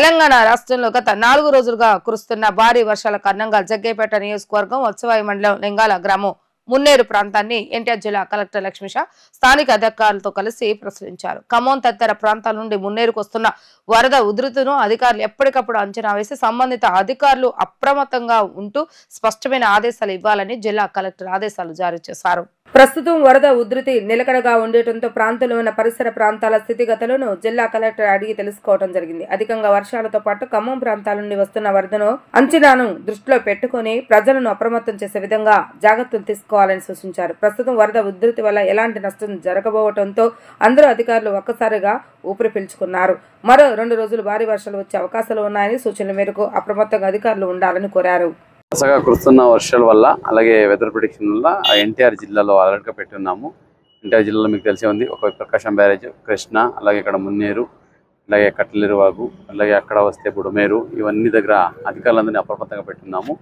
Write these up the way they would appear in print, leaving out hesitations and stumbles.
తెలంగాణ రాష్ట్రంలో గత 4 రోజులుగా కురుస్తున్న భారీ వర్షాల కారణంగా జగ్గైపేట నియోజకవర్గం వత్సవాయి మండలం లింగాల గ్రామం మున్నేరు ప్రాంతాన్ని ఎన్టీఆర్ జిల్లా కలెక్టర్ లక్ష్మీష స్థానిక అధికారులతో కలిసి పరిశీలించారు. ఖమ్మం తదితర ప్రాంతాల నుండి మున్నేరుకు వస్తున్న వరద ఉధృతిను అధికారులు ఎప్పటికప్పుడు అంచనా వేసి సంబంధిత అధికారులు అప్రమత్తంగా ఉంటూ స్పష్టమైన ఆదేశాలు ఇవ్వాలని జిల్లా కలెక్టర్ ఆదేశాలు జారీ చేశారు. ప్రస్తుతం వరద ఉధృతి నిలకడగా ఉండటంతో ప్రాంతంలో ఉన్న పరిసర ప్రాంతాల స్థితిగతులను జిల్లా కలెక్టర్ అడిగి తెలుసుకోవడం జరిగింది. అధికంగా వర్షాలతో పాటు ఖమ్మం ప్రాంతాల నుండి వస్తున్న వరదను అంచనాను దృష్టిలో పెట్టుకుని ప్రజలను అప్రమత్తం చేసే విధంగా జాగ్రత్తలు తీసుకోవాలని సూచించారు. ప్రస్తుతం వరద ఉధృతి వల్ల ఎలాంటి నష్టం జరగబోవడంతో అందరూ అధికారులు ఒక్కసారిగా ఊపిరి పీల్చుకున్నారు. మరో 2 రోజులు భారీ వర్షాలు వచ్చే అవకాశాలు ఉన్నాయని సూచనల మేరకు అప్రమత్తంగా అధికారులు ఉండాలని కోరారు. వరుసగా కురుస్తున్న వర్షాల వల్ల అలాగే వెదర్ ప్రిడిక్షన్ వల్ల ఎన్టీఆర్ జిల్లాలో అలర్ట్గా పెట్టి ఉన్నాము. ఎన్టీఆర్ జిల్లాలో మీకు తెలిసే ఉంది, ఒక ప్రకాశం బ్యారేజ్, కృష్ణ, అలాగే ఇక్కడ మున్నేరు, అలాగే కట్టలేరు వాగు, అలాగే అక్కడ వస్తే బుడమేరు, ఇవన్నీ దగ్గర అధికారులందరినీ అప్రమత్తంగా పెట్టున్నాము.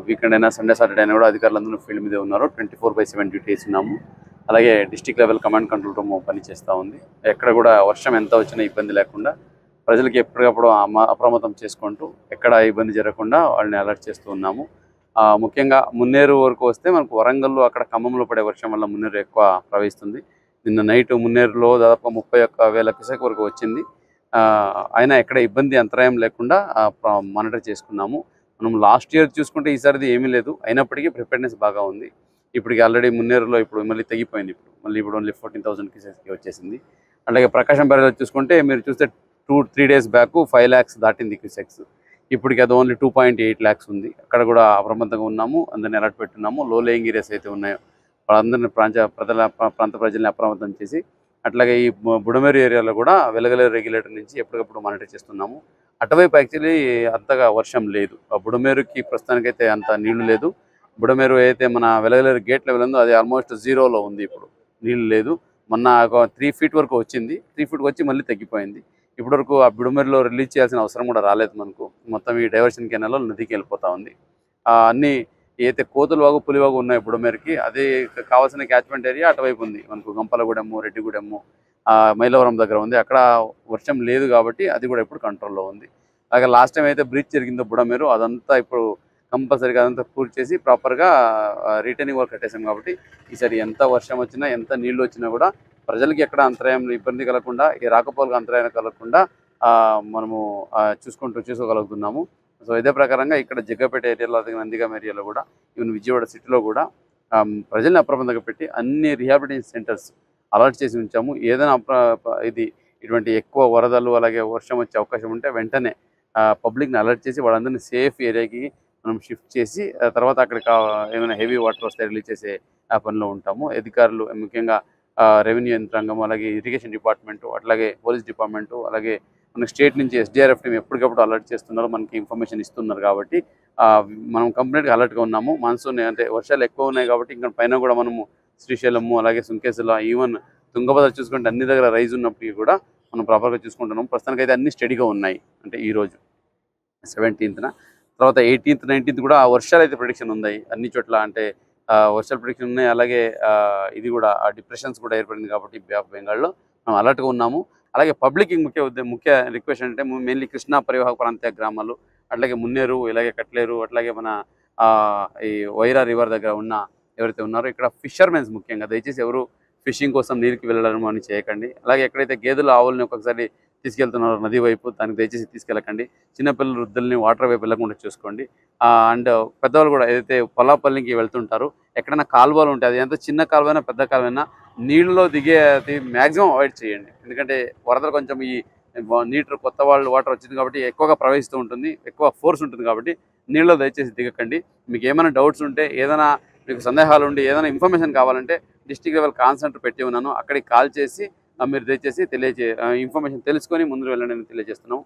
వీకెండ్ అయినా సండే సాటర్డే అయినా కూడా అధికారులందరూ ఫీల్డ్ మీదే ఉన్నారు. 24/7 డ్యూటీ ఇస్తున్నాము. అలాగే district level command control room పనిచేస్తూ ఉంది. ఎక్కడ కూడా వర్షం ఎంత వచ్చినా ఇబ్బంది లేకుండా ప్రజలకి ఎప్పటికప్పుడు అప్రమత్తం చేసుకుంటూ ఎక్కడ ఇబ్బంది జరగకుండా వాళ్ళని అలర్ట్ చేస్తూ ఉన్నాము. ముఖ్యంగా మున్నేరు వరకు వస్తే మనకు వరంగల్లో అక్కడ ఖమ్మంలో పడే వర్షం వల్ల మున్నేరు ఎక్కువ ప్రవహిస్తుంది. నిన్న నైట్ మున్నేరులో దాదాపు 31,000 క్యూసెక్ వరకు వచ్చింది. అయినా ఎక్కడ ఇబ్బంది అంతరాయం లేకుండా మానిటర్ చేసుకున్నాము. మనం లాస్ట్ ఇయర్ చూసుకుంటే ఈసారిది ఏమీ లేదు, అయినప్పటికీ ప్రిపేర్నెస్ బాగా ఉంది. ఇప్పటికి ఆల్రెడీ మున్నేరులో ఇప్పుడు మళ్ళీ తగ్గిపోయింది. ఇప్పుడు ఓన్లీ 14,000 క్యూసెక్కి వచ్చేసింది. అలాగే ప్రకాశం బ్యారేజ్ చూసుకుంటే మీరు చూస్తే 2-3 డేస్ బ్యాక్ 5 lakhs దాటింది క్యూసెక్స్. ఇప్పటికి అది ఓన్లీ 2.8 lakhs ఉంది. అక్కడ కూడా అప్రమత్తంగా ఉన్నాము, అందరిని అలర్ట్ పెట్టున్నాము. లో లేయింగ్ ఏరియాస్ అయితే ఉన్నాయో వాళ్ళందరినీ ప్రాంత ప్రజల్ని అప్రమత్తం చేసి, అట్లాగే ఈ బుడమేరు ఏరియాలో కూడా వెలగలేరు రెగ్యులేటర్ నుంచి ఎప్పటికప్పుడు మానిటర్ చేస్తున్నాము. అటువైపు యాక్చువల్లీ అంతగా వర్షం లేదు. ఆ బుడమేరుకి ప్రస్తుతానికైతే అంత నీళ్లు లేదు. బుడమేరు అయితే మన వెలగలేరు గేట్ లెవెల్ ఉందో అది ఆల్మోస్ట్ 0లో ఉంది. ఇప్పుడు నీళ్ళు లేదు. మొన్న ఒక 3 feet వరకు వచ్చింది. 3 feet వచ్చి మళ్ళీ తగ్గిపోయింది. ఇప్పటివరకు ఆ బుడమేరులో రిలీజ్ చేయాల్సిన అవసరం కూడా రాలేదు మనకు. మొత్తం ఈ డైవర్షన్ కెనాల్లో నదికి వెళ్ళిపోతూ ఉంది. అన్నీ ఏదైతే కోతులవాగు, పులివాగు ఉన్నాయో బుడమేరుకి, అది కావాల్సిన క్యాచ్మెంట్ ఏరియా అటువైపు ఉంది. మనకు గంపలగూడెము, రెడ్డిగూడెము, మైలవరం దగ్గర ఉంది. అక్కడ వర్షం లేదు కాబట్టి అది కూడా ఇప్పుడు కంట్రోల్లో ఉంది. అలాగే లాస్ట్ టైం అయితే బ్రీచ్ జరిగిందో బుడమేరు, అదంతా ఇప్పుడు కంపల్సరీగా అదంతా పూర్తి చేసి ప్రాపర్గా రిటర్నింగ్ వర్క్ కట్టేసాం. కాబట్టి ఈసారి ఎంత వర్షం వచ్చినా, ఎంత నీళ్ళు వచ్చినా కూడా ప్రజలకి ఎక్కడ అంతరాయం ఇబ్బంది కలగకుండా, ఈ రాకపోకలకు అంతరాయం కలగకుండా మనము చూసుకోగలుగుతున్నాము. సో ఇదే ప్రకారంగా ఇక్కడ జగ్గపేట ఏరియాలో, అలాగే నందిగామ ఏరియాలో కూడా, ఈవెన్ విజయవాడ సిటీలో కూడా ప్రజల్ని అప్రమత్తంగా పెట్టి అన్ని రిహాబిలిటేషన్ సెంటర్స్ అలర్ట్ చేసి ఉంచాము. ఏదైనా ఇటువంటి ఎక్కువ వరదలు అలాగే వర్షం వచ్చే అవకాశం ఉంటే వెంటనే పబ్లిక్ని అలర్ట్ చేసి వాళ్ళందరినీ సేఫ్ ఏరియాకి మనం షిఫ్ట్ చేసి తర్వాత అక్కడికి ఏమైనా హెవీ వాటర్ వస్తే రిలీజ్ చేసే పనిలో ఉంటాము. అధికారులు ముఖ్యంగా రెవెన్యూ యంత్రాంగం, అలాగే ఇరిగేషన్ డిపార్ట్మెంటు, అట్లాగే పోలీస్ డిపార్ట్మెంటు, అలాగే మన స్టేట్ నుంచి SDRF టీం ఎప్పటికప్పుడు అలర్ట్ చేస్తున్నారు, మనకి ఇన్ఫర్మేషన్ ఇస్తున్నారు. కాబట్టి మనం కంప్లీట్గా అలర్ట్గా ఉన్నాము. మాన్సూన్ అంటే వర్షాలు ఎక్కువ ఉన్నాయి కాబట్టి ఇంకా పైన కూడా మనము శ్రీశైలము, అలాగే సుంకేశ్వర, ఈవెన్ తుంగభద్ర చూసుకుంటే అన్ని దగ్గర రైజ్ ఉన్నప్పటికీ కూడా మనం ప్రాపర్గా చూసుకుంటున్నాము. ప్రస్తుతానికి అయితే అన్ని స్టడీగా ఉన్నాయి. అంటే ఈరోజు 17th, తర్వాత 18th, 19th కూడా వర్షాలు అయితే ప్రిడిక్షన్ ఉన్నాయి అన్ని చోట్ల. అంటే వర్షాలు ప్రిడిక్షన్ ఉన్నాయి. అలాగే ఇది కూడా డిప్రెషన్స్ కూడా ఏర్పడింది కాబట్టి బే ఆఫ్ బెంగాల్లో మనం అలర్ట్గా ఉన్నాము. అలాగే పబ్లిక్ ముఖ్య రిక్వెస్ట్ అంటే మెయిన్లీ కృష్ణా పరివాహక ప్రాంతీయ గ్రామాలు, అట్లాగే మున్నేరు, ఇలాగే కట్లేరు, అట్లాగే మన ఈ వైరా రివర్ దగ్గర ఉన్న ఎవరైతే ఉన్నారో ఇక్కడ ఫిషర్మెన్స్ ముఖ్యంగా దయచేసి ఎవరు ఫిషింగ్ కోసం నీరుకి వెళ్ళడం అని చేయకండి. అలాగే ఎక్కడైతే గేదెలు, ఆవుల్ని ఒక్కొక్కసారి తీసుకెళ్తున్నారు నది వైపు, దానికి దయచేసి తీసుకెళ్ళకండి. చిన్నపిల్లలు, వృద్ధుల్ని వాటర్ వైపు వెళ్ళకుండా చూసుకోండి. అండ్ పెద్దవాళ్ళు కూడా ఏదైతే పొలాపల్లికి వెళ్తుంటారో ఎక్కడైనా కాలువలు ఉంటాయి, అది ఎంత చిన్న కాలువైనా పెద్ద కాలువైనా నీళ్ళలో దిగేది మ్యాక్సిమం అవాయిడ్ చేయండి. ఎందుకంటే వరదలు కొంచెం ఈ కొత్త వాటర్ వచ్చింది కాబట్టి ఎక్కువగా ప్రవహిస్తూ ఉంటుంది, ఎక్కువ ఫోర్స్ ఉంటుంది. కాబట్టి నీళ్ళలో దయచేసి దిగకండి. మీకు ఏమైనా డౌట్స్ ఉంటే, ఏదైనా మీకు సందేహాలు ఉండి, ఏదైనా ఇన్ఫర్మేషన్ కావాలంటే డిస్ట్రిక్ట్ లెవెల్ కాల్ సెంటర్ పెట్టి ఉన్నాను, అక్కడికి కాల్ చేసి మీరు దయచేసి ఇన్ఫర్మేషన్ తెలుసుకొని ముందు వెళ్ళండి అని తెలియజేస్తున్నాం.